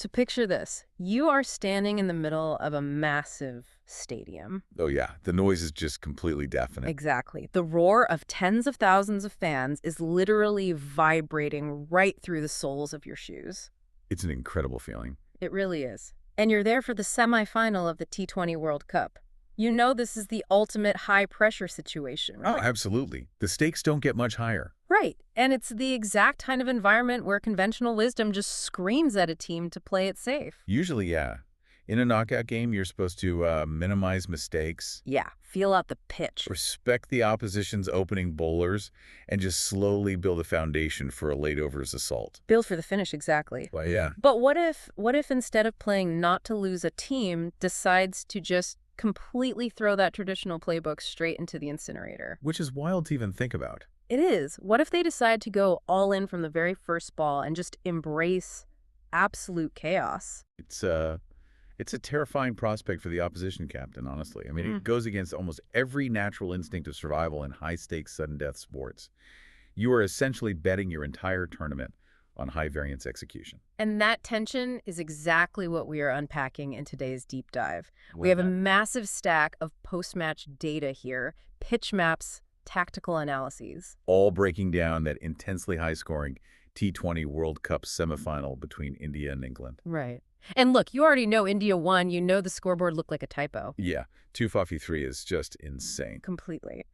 So picture this. You are standing in the middle of a massive stadium. Oh, yeah. The noise is just completely deafening. Exactly. The roar of tens of thousands of fans is literally vibrating right through the soles of your shoes. It's an incredible feeling. It really is. And you're there for the semifinal of the T20 World Cup. You know this is the ultimate high-pressure situation, Oh, right? absolutely. The stakes don't get much higher. Right. And it's the exact kind of environment where conventional wisdom just screams at a team to play it safe. Usually, yeah. In a knockout game, you're supposed to minimize mistakes, Yeah, feel out the pitch. respect the opposition's opening bowlers, and just slowly build a foundation for a late overs assault. Build for the finish, exactly. Well, yeah. But what if instead of playing not to lose a team decides to just completely throw that traditional playbook straight into the incinerator? Which is wild to even think about. It is. What if they decide to go all in from the very first ball and just embrace absolute chaos? It's a terrifying prospect for the opposition captain, honestly. I mean, Mm. it goes against almost every natural instinct of survival in high-stakes, sudden-death sports. You are essentially betting your entire tournament on high-variance execution. And that tension is exactly what we are unpacking in today's deep dive. We With have a that. massive stack of post-match data here, pitch maps, tactical analyses. All breaking down that intensely high-scoring T20 World Cup semifinal between India and England. Right. And look, you already know India won. You know the scoreboard looked like a typo. Yeah, 253 is just insane. Completely.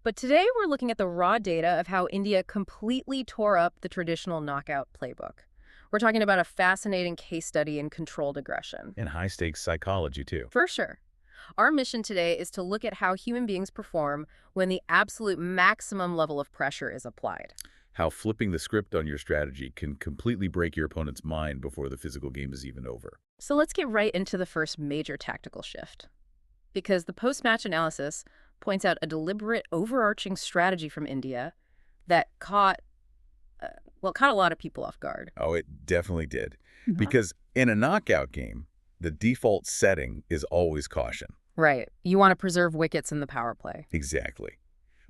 But today we're looking at the raw data of how India completely tore up the traditional knockout playbook. We're talking about a fascinating case study in controlled aggression. And high-stakes psychology, too. For sure. Our mission today is to look at how human beings perform when the absolute maximum level of pressure is applied. How flipping the script on your strategy can completely break your opponent's mind before the physical game is even over. So let's get right into the first major tactical shift. Because the post-match analysis points out a deliberate overarching strategy from India that caught a lot of people off guard. Oh, it definitely did. Because in a knockout game, the default setting is always caution. Right. You want to preserve wickets in the power play. Exactly.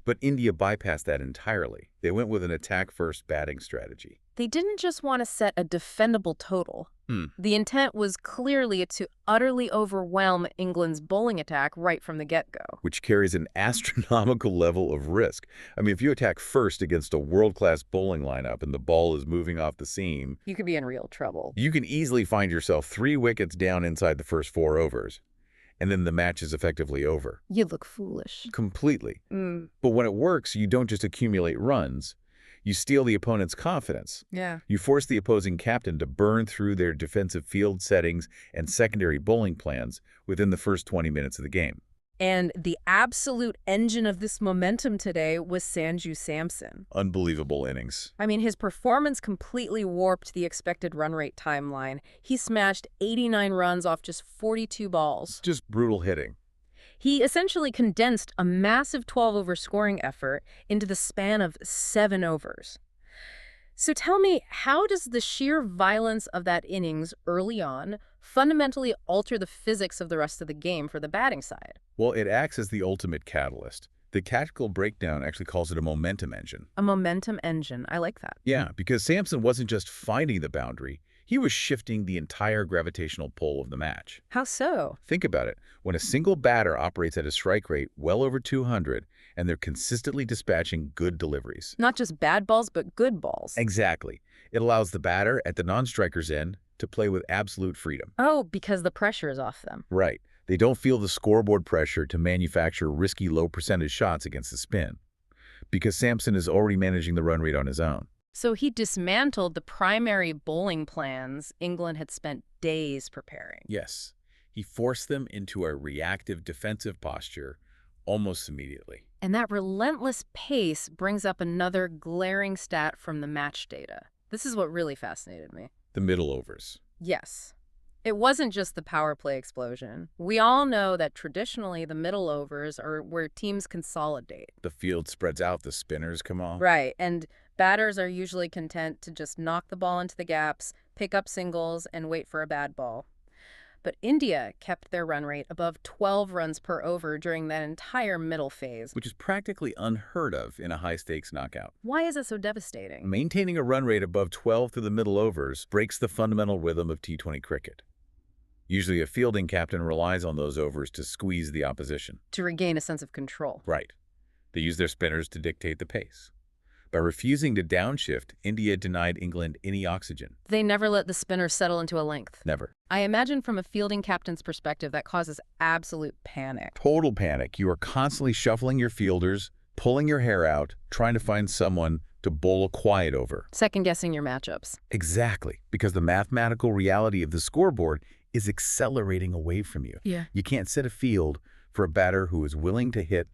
But India bypassed that entirely. They went with an attack-first batting strategy. They didn't just want to set a defendable total. The intent was clearly to utterly overwhelm England's bowling attack right from the get-go. Which carries an astronomical level of risk. I mean, if you attack first against a world-class bowling lineup and the ball is moving off the seam, You could be in real trouble. you can easily find yourself 3 wickets down inside the first 4 overs. And then the match is effectively over. You'd look foolish. Completely. But when it works, you don't just accumulate runs. You steal the opponent's confidence. Yeah. You force the opposing captain to burn through their defensive field settings and secondary bowling plans within the first 20 minutes of the game. And the absolute engine of this momentum today was Sanju Samson. Unbelievable innings. I mean, his performance completely warped the expected run rate timeline. He smashed 89 runs off just 42 balls. Just brutal hitting. He essentially condensed a massive 12-over scoring effort into the span of 7 overs. So tell me, how does the sheer violence of that innings early on fundamentally alter the physics of the rest of the game for the batting side? Well, it acts as the ultimate catalyst. The tactical breakdown actually calls it a momentum engine. A momentum engine. I like that. Yeah, because Samson wasn't just finding the boundary, he was shifting the entire gravitational pull of the match. How so? Think about it. When a single batter operates at a strike rate well over 200, and they're consistently dispatching good deliveries. Not just bad balls, but good balls. Exactly. It allows the batter at the non-striker's end to play with absolute freedom. Oh, because the pressure is off them. Right. They don't feel the scoreboard pressure to manufacture risky low-percentage shots against the spin, because Samson is already managing the run rate on his own. So he dismantled the primary bowling plans England had spent days preparing. Yes. He forced them into a reactive defensive posture almost immediately. And that relentless pace brings up another glaring stat from the match data. This is what really fascinated me. The middle overs. Yes. It wasn't just the power play explosion. We all know that traditionally the middle overs are where teams consolidate. The field spreads out, the spinners come off. Right, and batters are usually content to just knock the ball into the gaps, pick up singles, and wait for a bad ball. But India kept their run rate above 12 runs per over during that entire middle phase. Which is practically unheard of in a high-stakes knockout. Why is it so devastating? Maintaining a run rate above 12 through the middle overs breaks the fundamental rhythm of T20 cricket. Usually a fielding captain relies on those overs to squeeze the opposition. To regain a sense of control. Right. They use their spinners to dictate the pace. By refusing to downshift, India denied England any oxygen. They never let the spinner settle into a length. Never. I imagine from a fielding captain's perspective that causes absolute panic. Total panic. You are constantly shuffling your fielders, pulling your hair out, trying to find someone to bowl a quiet over. Second-guessing your matchups. Exactly, because the mathematical reality of the scoreboard is accelerating away from you. Yeah. You can't set a field for a batter who is willing to hit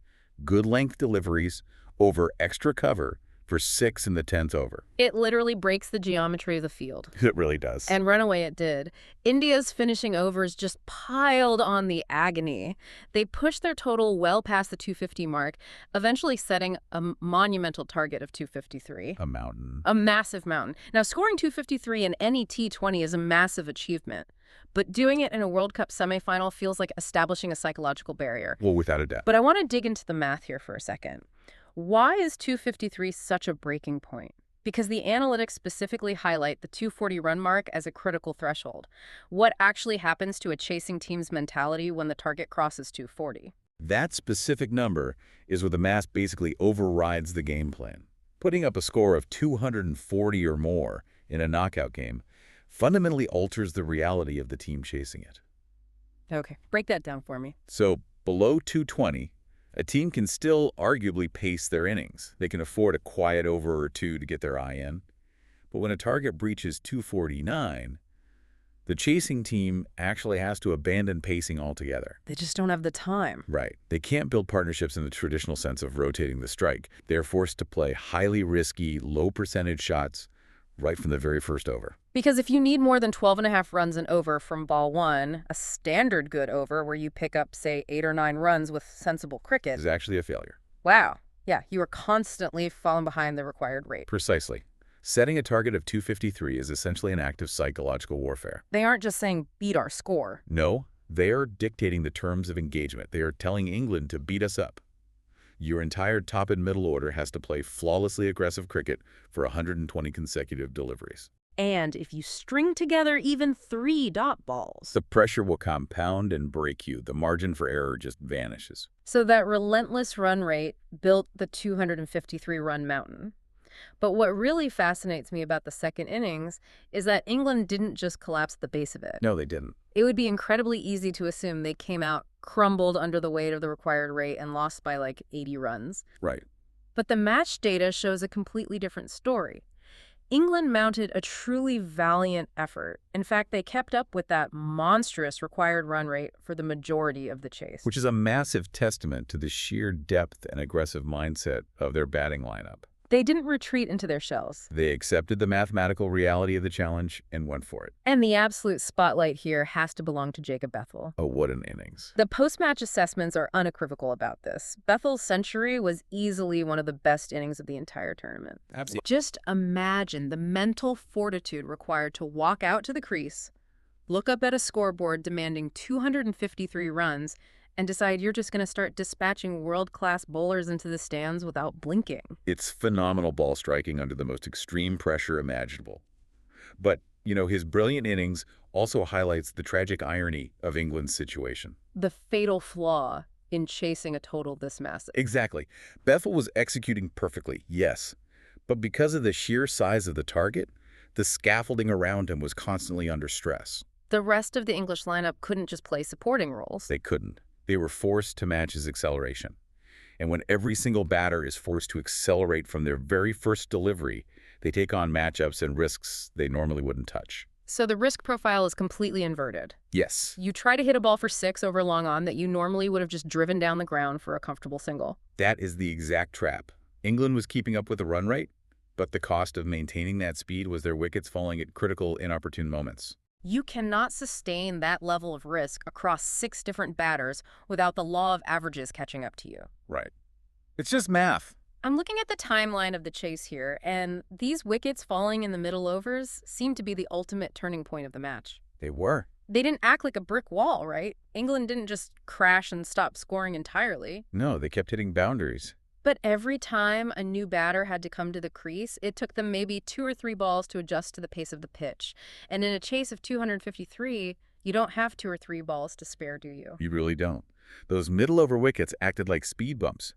good length deliveries over extra cover for 6 in the 10th over. It literally breaks the geometry of the field. It really does. And run away it did. India's finishing overs just piled on the agony. They pushed their total well past the 250 mark, eventually setting a monumental target of 253. A mountain. A massive mountain. Now, scoring 253 in any T20 is a massive achievement, but doing it in a World Cup semifinal feels like establishing a psychological barrier. Well, without a doubt. But I want to dig into the math here for a second. Why is 253 such a breaking point? Because the analytics specifically highlight the 240 run mark as a critical threshold. What actually happens to a chasing team's mentality when the target crosses 240? That specific number is where the math basically overrides the game plan. Putting up a score of 240 or more in a knockout game fundamentally alters the reality of the team chasing it. Okay, break that down for me. So, below 220, a team can still arguably pace their innings. They can afford a quiet over or two to get their eye in. But when a target breaches 249, the chasing team actually has to abandon pacing altogether. They just don't have the time. Right. They can't build partnerships in the traditional sense of rotating the strike. They're forced to play highly risky, low-percentage shots right from the very first over. Because if you need more than 12.5 runs and over from ball one, a standard good over where you pick up, say, 8 or 9 runs with sensible cricket. Is actually a failure. Wow. Yeah, you are constantly falling behind the required rate. Precisely. Setting a target of 253 is essentially an act of psychological warfare. They aren't just saying beat our score. No, they are dictating the terms of engagement. They are telling England to beat us up. Your entire top and middle order has to play flawlessly aggressive cricket for 120 consecutive deliveries. And if you string together even 3 dot balls. The pressure will compound and break you. The margin for error just vanishes. So that relentless run rate built the 253-run mountain. But what really fascinates me about the second innings is that England didn't just collapse at the base of it. No, they didn't. It would be incredibly easy to assume they came out crumbled under the weight of the required rate and lost by like 80 runs. Right. But the match data shows a completely different story. England mounted a truly valiant effort. In fact, they kept up with that monstrous required run rate for the majority of the chase. Which is a massive testament to the sheer depth and aggressive mindset of their batting lineup. They didn't retreat into their shells. They accepted the mathematical reality of the challenge and went for it. And the absolute spotlight here has to belong to Jacob Bethel. Oh, what an innings. The post-match assessments are unequivocal about this. Bethel's century was easily one of the best innings of the entire tournament. Absolutely. Just imagine the mental fortitude required to walk out to the crease, look up at a scoreboard demanding 253 runs, and decide you're just going to start dispatching world-class bowlers into the stands without blinking. It's phenomenal ball striking under the most extreme pressure imaginable. But, his brilliant innings also highlights the tragic irony of England's situation. The fatal flaw in chasing a total this massive. Exactly. Bethel was executing perfectly, yes. But because of the sheer size of the target, the scaffolding around him was constantly under stress. The rest of the English lineup couldn't just play supporting roles. They couldn't. They were forced to match his acceleration. And when every single batter is forced to accelerate from their very first delivery, they take on matchups and risks they normally wouldn't touch. So the risk profile is completely inverted. Yes. You try to hit a ball for 6 over long on that you normally would have just driven down the ground for a comfortable single. That is the exact trap. England was keeping up with the run rate, but the cost of maintaining that speed was their wickets falling at critical, inopportune moments. You cannot sustain that level of risk across 6 different batters without the law of averages catching up to you. Right. It's just math. I'm looking at the timeline of the chase here, and these wickets falling in the middle overs seem to be the ultimate turning point of the match. They were. they didn't act like a brick wall, right? England didn't just crash and stop scoring entirely. No, they kept hitting boundaries. But every time a new batter had to come to the crease, it took them maybe 2 or 3 balls to adjust to the pace of the pitch. And in a chase of 253, you don't have 2 or 3 balls to spare, do you? You really don't. Those middle-over wickets acted like speed bumps.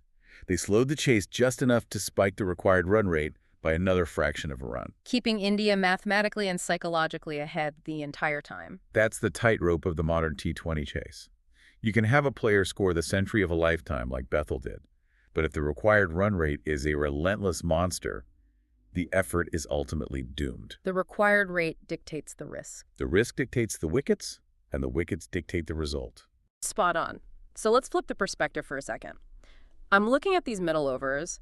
They slowed the chase just enough to spike the required run rate by another fraction of a run. Keeping India mathematically and psychologically ahead the entire time. That's the tightrope of the modern T20 chase. You can have a player score the century of a lifetime like Bethel did, but if the required run rate is a relentless monster, the effort is ultimately doomed. The required rate dictates the risk. The risk dictates the wickets, and the wickets dictate the result. Spot on. So let's flip the perspective for a second. I'm looking at these middle overs,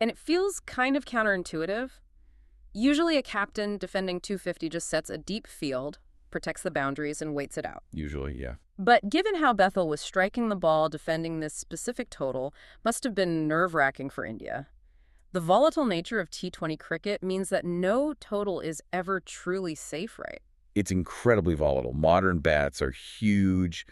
and it feels kind of counterintuitive. Usually a captain defending 250 just sets a deep field, protects the boundaries, and waits it out. Usually, yeah. But given how Bethel was striking the ball defending this specific total must have been nerve-wracking for India. The volatile nature of T20 cricket means that no total is ever truly safe, right? It's incredibly volatile. Modern bats are huge.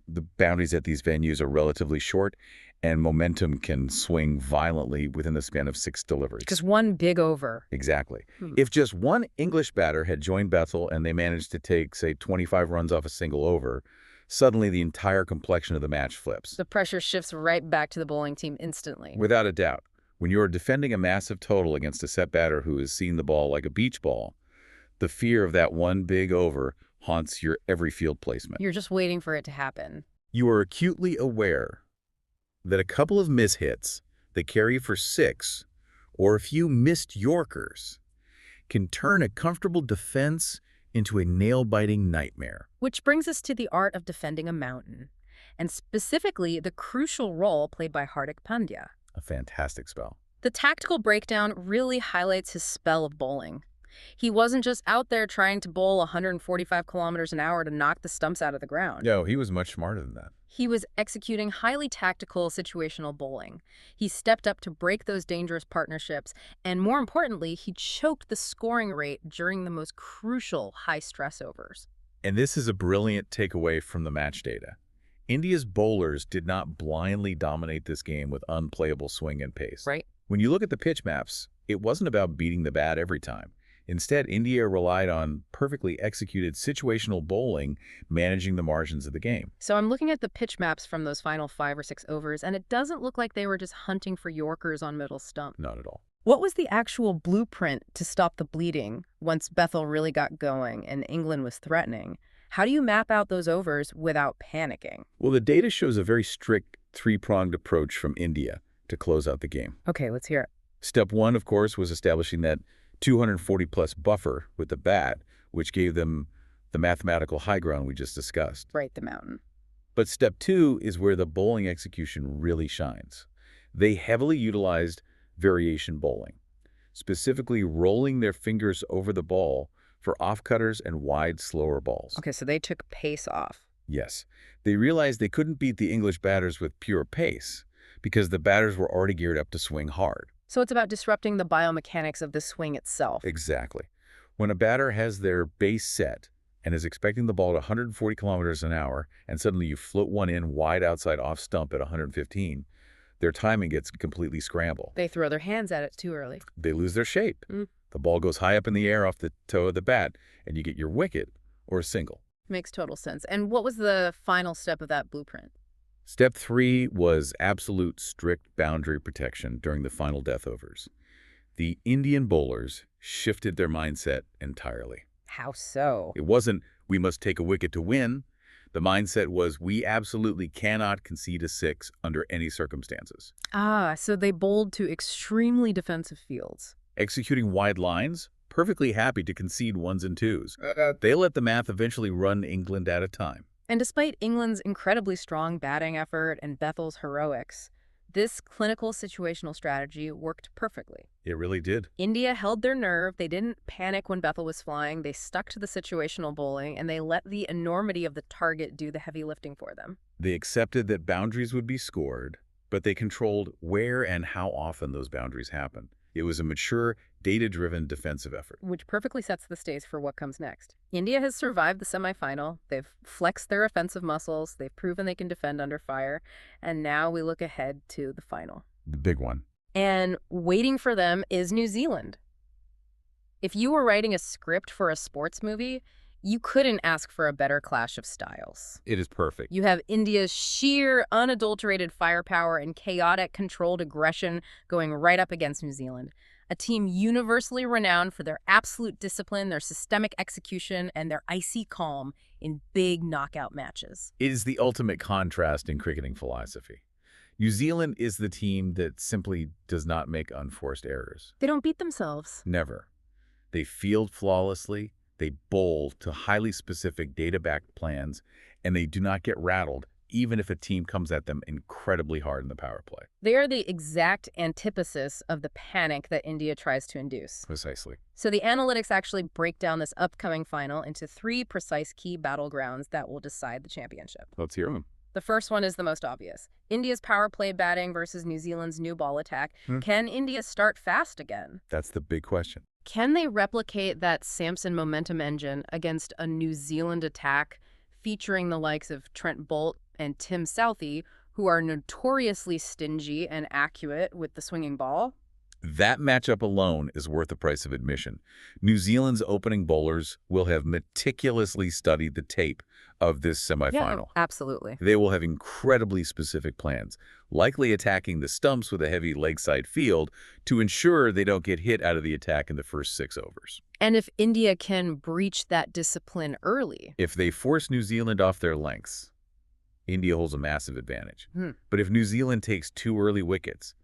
The boundaries at these venues are relatively short, and momentum can swing violently within the span of 6 deliveries. Just one big over. Exactly. If just one English batter had joined Bethel and they managed to take, say, 25 runs off a single over, suddenly the entire complexion of the match flips. The pressure shifts right back to the bowling team instantly. Without a doubt. When you're defending a massive total against a set batter who has seen the ball like a beach ball, the fear of that one big over haunts your every field placement. You're just waiting for it to happen. You are acutely aware that a couple of mishits that carry for 6 or a few missed Yorkers can turn a comfortable defense into a nail-biting nightmare. Which brings us to the art of defending a mountain, and specifically the crucial role played by Hardik Pandya. A fantastic spell. The tactical breakdown really highlights his spell of bowling. He wasn't just out there trying to bowl 145 kilometers an hour to knock the stumps out of the ground. No, he was much smarter than that. He was executing highly tactical situational bowling. He stepped up to break those dangerous partnerships, and more importantly, he choked the scoring rate during the most crucial high-stress overs. And this is a brilliant takeaway from the match data. India's bowlers did not blindly dominate this game with unplayable swing and pace. Right. When you look at the pitch maps, it wasn't about beating the bat every time. Instead, India relied on perfectly executed situational bowling, managing the margins of the game. So I'm looking at the pitch maps from those final 5 or 6 overs, and it doesn't look like they were just hunting for Yorkers on middle stump. Not at all. What was the actual blueprint to stop the bleeding once Bethel really got going and England was threatening? How do you map out those overs without panicking? Well, the data shows a very strict 3-pronged approach from India to close out the game. Okay, let's hear it. Step 1, of course, was establishing that 240-plus buffer with the bat, which gave them the mathematical high ground we just discussed. Right, the mountain. But step 2 is where the bowling execution really shines. They heavily utilized variation bowling, specifically rolling their fingers over the ball for off-cutters and wide, slower balls. Okay, so they took pace off. Yes. They realized they couldn't beat the English batters with pure pace because the batters were already geared up to swing hard. So it's about disrupting the biomechanics of the swing itself. Exactly. When a batter has their base set and is expecting the ball at 140 kilometers an hour, and suddenly you float one in wide outside off stump at 115, their timing gets completely scrambled. They throw their hands at it too early. They lose their shape. The ball goes high up in the air off the toe of the bat, and you get your wicket or a single. Makes total sense. And what was the final step of that blueprint? Step 3 was absolute strict boundary protection during the final death overs. The Indian bowlers shifted their mindset entirely. How so? It wasn't, we must take a wicket to win. The mindset was, we absolutely cannot concede a 6 under any circumstances. Ah, so they bowled to extremely defensive fields. Executing wide lines, perfectly happy to concede 1s and 2s. They let the math eventually run England at a time. And despite England's incredibly strong batting effort and Bethel's heroics, this clinical situational strategy worked perfectly. It really did. India held their nerve. They didn't panic when Bethel was flying. They stuck to the situational bowling, and they let the enormity of the target do the heavy lifting for them. They accepted that boundaries would be scored, but they controlled where and how often those boundaries happened. It was a mature, data-driven defensive effort. Which perfectly sets the stage for what comes next. India has survived the semifinal. They've flexed their offensive muscles. They've proven they can defend under fire. And now we look ahead to the final. The big one. And waiting for them is New Zealand. If you were writing a script for a sports movie, you couldn't ask for a better clash of styles. It is perfect. You have India's sheer, unadulterated firepower and chaotic, controlled aggression going right up against New Zealand, a team universally renowned for their absolute discipline, their systemic execution, and their icy calm in big knockout matches. It is the ultimate contrast in cricketing philosophy. New Zealand is the team that simply does not make unforced errors. They don't beat themselves. Never. They field flawlessly, they bowl to highly specific data-backed plans, and they do not get rattled even if a team comes at them incredibly hard in the power play. They are the exact antithesis of the panic that India tries to induce. Precisely. So the analytics actually break down this upcoming final into 3 precise key battlegrounds that will decide the championship. Let's hear them. The first one is the most obvious. India's power play batting versus New Zealand's new ball attack. Can India start fast again? That's the big question. Can they replicate that Samson momentum engine against a New Zealand attack featuring the likes of Trent Boult and Tim Southee, who are notoriously stingy and accurate with the swinging ball? That matchup alone is worth the price of admission. New Zealand's opening bowlers will have meticulously studied the tape of this semifinal. Yeah, absolutely. They will have incredibly specific plans, likely attacking the stumps with a heavy leg side field to ensure they don't get hit out of the attack in the first 6 overs. And if India can breach that discipline early, If they force New Zealand off their lengths, India holds a massive advantage. But if New Zealand takes 2 early wickets,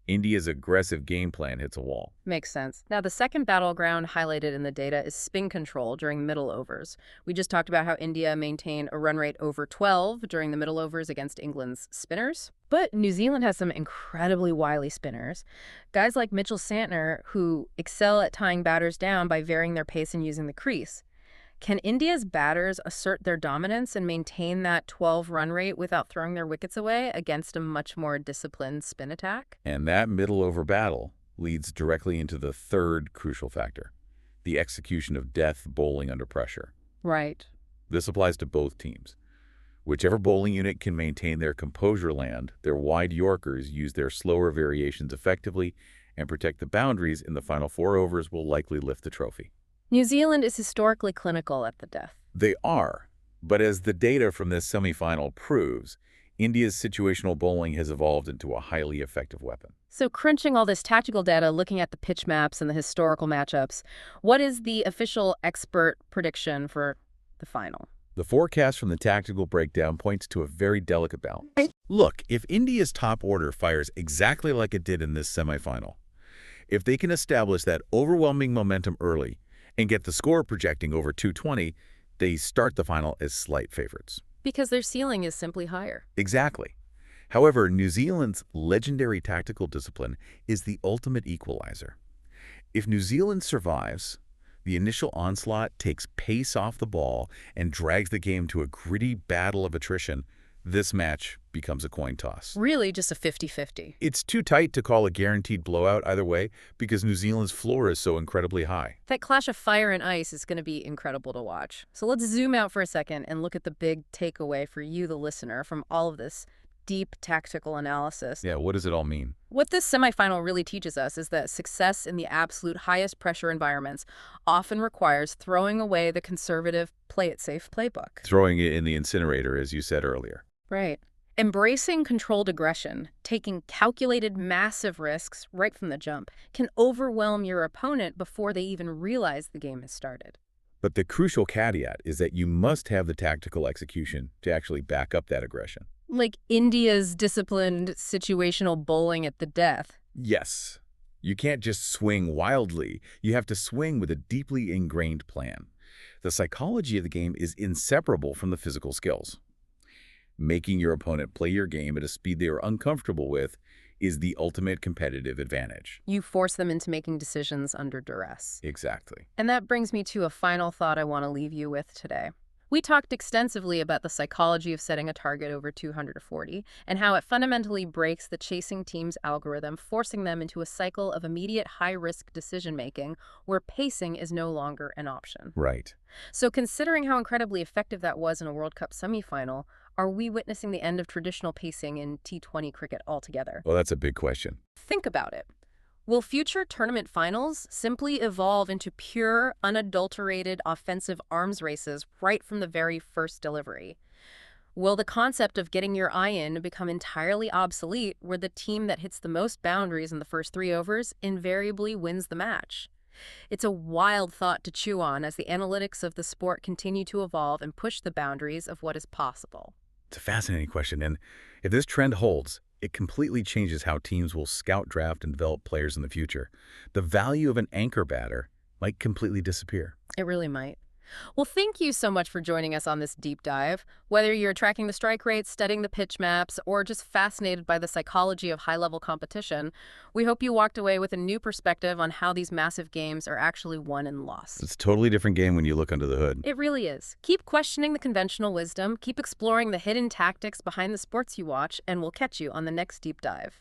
India's aggressive game plan hits a wall. makes sense. Now, the second battleground highlighted in the data is spin control during middle overs. We just talked about how India maintained a run rate over 12 during the middle overs against England's spinners. But New Zealand has some incredibly wily spinners. Guys like Mitchell Santner, who excel at tying batters down by varying their pace and using the crease. Can India's batters assert their dominance and maintain that 12 run rate without throwing their wickets away against a much more disciplined spin attack? And that middle over battle leads directly into the third crucial factor, the execution of death bowling under pressure. Right. This applies to both teams. Whichever bowling unit can maintain their composure land, their wide Yorkers use their slower variations effectively and protect the boundaries in the final 4 overs will likely lift the trophy. New Zealand is historically clinical at the death. They are, but as the data from this semifinal proves, India's situational bowling has evolved into a highly effective weapon. So crunching all this tactical data, looking at the pitch maps and the historical matchups, what is the official expert prediction for the final? The forecast from the tactical breakdown points to a very delicate balance. Look, if India's top order fires exactly like it did in this semifinal, if they can establish that overwhelming momentum early and get the score projecting over 220, they start the final as slight favorites. Because their ceiling is simply higher. Exactly. However, New Zealand's legendary tactical discipline is the ultimate equalizer. If New Zealand survives, the initial onslaught takes pace off the ball and drags the game to a gritty battle of attrition, this match becomes a coin toss. Really just a 50-50. It's too tight to call a guaranteed blowout either way because New Zealand's floor is so incredibly high. That clash of fire and ice is going to be incredible to watch. So let's zoom out for a second and look at the big takeaway for you, the listener, from all of this deep tactical analysis. Yeah, what does it all mean? What this semifinal really teaches us is that success in the absolute highest pressure environments often requires throwing away the conservative play-it-safe playbook. Throwing it in the incinerator, as you said earlier. Right. Embracing controlled aggression, taking calculated massive risks right from the jump, can overwhelm your opponent before they even realize the game has started. But the crucial caveat is that you must have the tactical execution to actually back up that aggression. Like India's disciplined situational bowling at the death. Yes. You can't just swing wildly. You have to swing with a deeply ingrained plan. The psychology of the game is inseparable from the physical skills. Making your opponent play your game at a speed they are uncomfortable with is the ultimate competitive advantage. You force them into making decisions under duress. Exactly. And that brings me to a final thought I want to leave you with today. We talked extensively about the psychology of setting a target over 240 and how it fundamentally breaks the chasing team's algorithm, forcing them into a cycle of immediate high-risk decision-making where pacing is no longer an option. Right. So considering how incredibly effective that was in a World Cup semifinal, are we witnessing the end of traditional pacing in T20 cricket altogether? Well, that's a big question. Think about it. Will future tournament finals simply evolve into pure, unadulterated offensive arms races right from the very first delivery? Will the concept of getting your eye in become entirely obsolete where the team that hits the most boundaries in the first 3 overs invariably wins the match? It's a wild thought to chew on as the analytics of the sport continue to evolve and push the boundaries of what is possible. It's a fascinating question, and if this trend holds, it completely changes how teams will scout, draft, and develop players in the future. The value of an anchor batter might completely disappear. It really might. Well, thank you so much for joining us on this deep dive. Whether you're tracking the strike rates, studying the pitch maps, or just fascinated by the psychology of high-level competition, we hope you walked away with a new perspective on how these massive games are actually won and lost. It's a totally different game when you look under the hood. It really is. Keep questioning the conventional wisdom, keep exploring the hidden tactics behind the sports you watch, and we'll catch you on the next deep dive.